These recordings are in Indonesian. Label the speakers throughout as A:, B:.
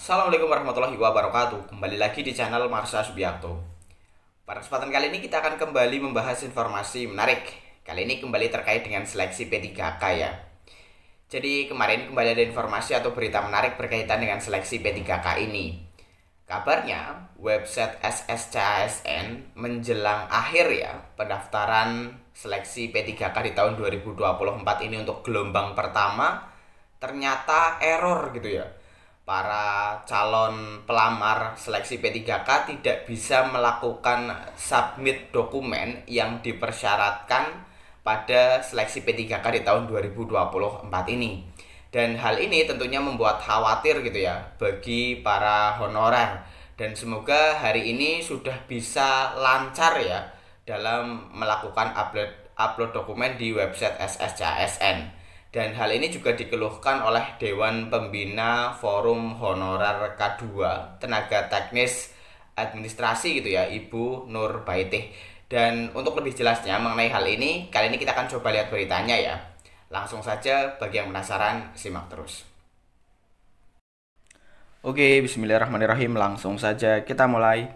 A: Assalamualaikum warahmatullahi wabarakatuh. Kembali lagi di channel Marsha Subiakto. Pada kesempatan kali ini kita akan kembali membahas informasi menarik. Kali ini kembali terkait dengan seleksi P3K ya. Jadi kemarin kembali ada informasi atau berita menarik berkaitan dengan seleksi P3K ini. Kabarnya website SSCASN menjelang akhir ya pendaftaran seleksi P3K di tahun 2024 ini untuk gelombang pertama ternyata error gitu ya. Para calon pelamar seleksi P3K tidak bisa melakukan submit dokumen yang dipersyaratkan pada seleksi P3K di tahun 2024 ini. Dan hal ini tentunya membuat khawatir gitu ya bagi para honorer. Dan semoga hari ini sudah bisa lancar ya dalam melakukan upload dokumen di website SSCASN. Dan hal ini juga dikeluhkan oleh Dewan Pembina Forum Honorer K2 Tenaga Teknis Administrasi gitu ya, Ibu Nur Baitih. Dan untuk lebih jelasnya mengenai hal ini, kali ini kita akan coba lihat beritanya ya. Langsung saja bagi yang penasaran, simak terus. Oke, bismillahirrahmanirrahim. Langsung saja kita mulai.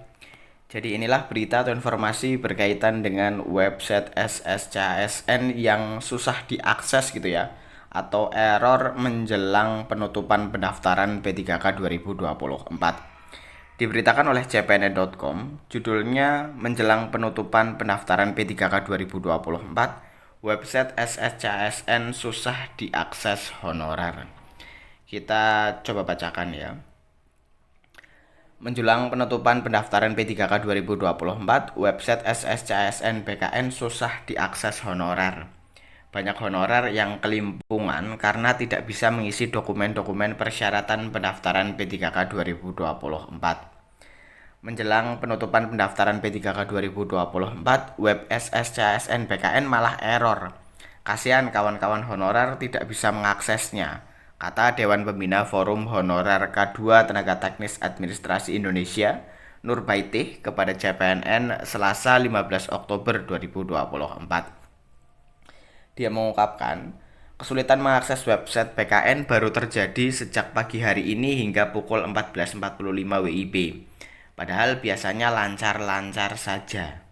A: Jadi inilah berita atau informasi berkaitan dengan website SSCASN yang susah diakses gitu ya, atau error menjelang penutupan pendaftaran P3K 2024. Diberitakan oleh cpns.com, judulnya menjelang penutupan pendaftaran P3K 2024, website SSCASN susah diakses honorer. Kita coba bacakan ya. Menjelang penutupan pendaftaran P3K 2024, website SSCASN PKN susah diakses honorer. Banyak honorer yang kelimpungan karena tidak bisa mengisi dokumen-dokumen persyaratan pendaftaran P3K 2024. Menjelang penutupan pendaftaran P3K 2024, web SSCASN PKN malah error. Kasihan kawan-kawan honorer tidak bisa mengaksesnya, kata Dewan Pembina Forum Honorer K2 Tenaga Teknis Administrasi Indonesia, Nur Baitih, kepada CPNN Selasa 15 Oktober 2024. Dia mengungkapkan, kesulitan mengakses website PKN baru terjadi sejak pagi hari ini hingga pukul 14.45 WIB. Padahal biasanya lancar-lancar saja.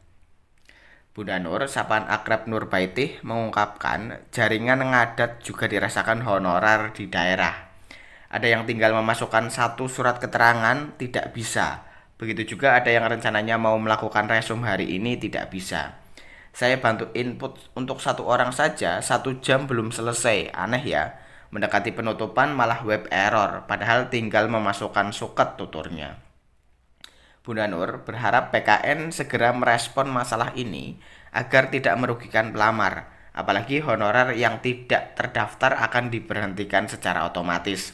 A: Bunda Nur, sapaan akrab Nur Baitih, mengungkapkan jaringan ngadat juga dirasakan honorer di daerah. Ada yang tinggal memasukkan satu surat keterangan tidak bisa. Begitu juga ada yang rencananya mau melakukan resum hari ini tidak bisa. Saya bantu input untuk satu orang saja, 1 jam belum selesai. Aneh ya, mendekati penutupan malah web error, padahal tinggal memasukkan suket tuturnya. Bunda Nur berharap PKN segera merespon masalah ini agar tidak merugikan pelamar, apalagi honorer yang tidak terdaftar akan diberhentikan secara otomatis.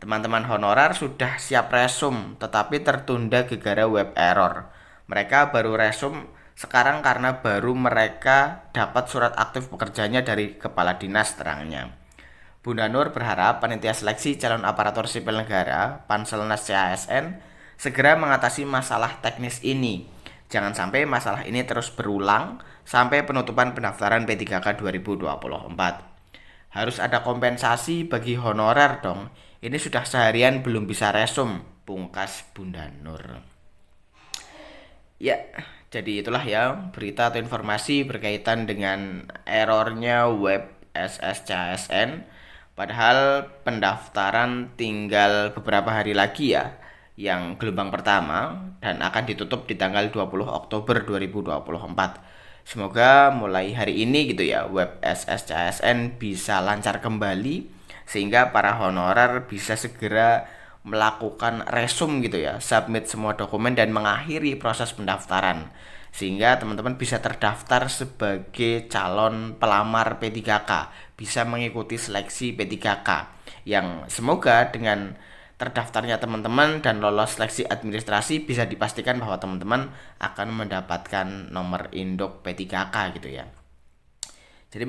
A: Teman-teman honorer sudah siap resum, tetapi tertunda gara-gara web error. Mereka baru resum sekarang karena baru mereka dapat surat aktif pekerjanya dari kepala dinas, terangnya. Bunda Nur berharap panitia seleksi calon aparatur sipil negara Panselnas CASN segera mengatasi masalah teknis ini. Jangan sampai masalah ini terus berulang sampai penutupan pendaftaran P3K 2024. Harus ada kompensasi bagi honorer dong. Ini sudah seharian belum bisa resum, pungkas Bunda Nur. Ya, jadi itulah ya berita atau informasi berkaitan dengan errornya web SSCASN. Padahal pendaftaran tinggal beberapa hari lagi ya, yang gelombang pertama, dan akan ditutup di tanggal 20 Oktober 2024. Semoga mulai hari ini gitu ya, web SSCASN bisa lancar kembali sehingga para honorer bisa segera melakukan resum gitu ya, submit semua dokumen dan mengakhiri proses pendaftaran sehingga teman-teman bisa terdaftar sebagai calon pelamar P3K, bisa mengikuti seleksi P3K yang semoga dengan terdaftarnya teman-teman dan lolos seleksi administrasi bisa dipastikan bahwa teman-teman akan mendapatkan nomor induk P3K gitu ya. Jadi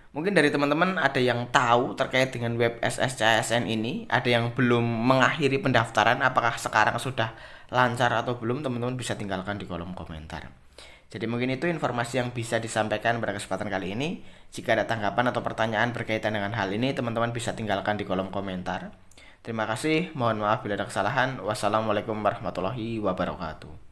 A: mungkin dari teman-teman ada yang tahu terkait dengan web SSCASN ini, ada yang belum mengakhiri pendaftaran, apakah sekarang sudah lancar atau belum, teman-teman bisa tinggalkan di kolom komentar. Jadi mungkin itu informasi yang bisa disampaikan pada kesempatan kali ini. Jika ada tanggapan atau pertanyaan berkaitan dengan hal ini, teman-teman bisa tinggalkan di kolom komentar. Terima kasih, mohon maaf bila ada kesalahan. Wassalamualaikum warahmatullahi wabarakatuh.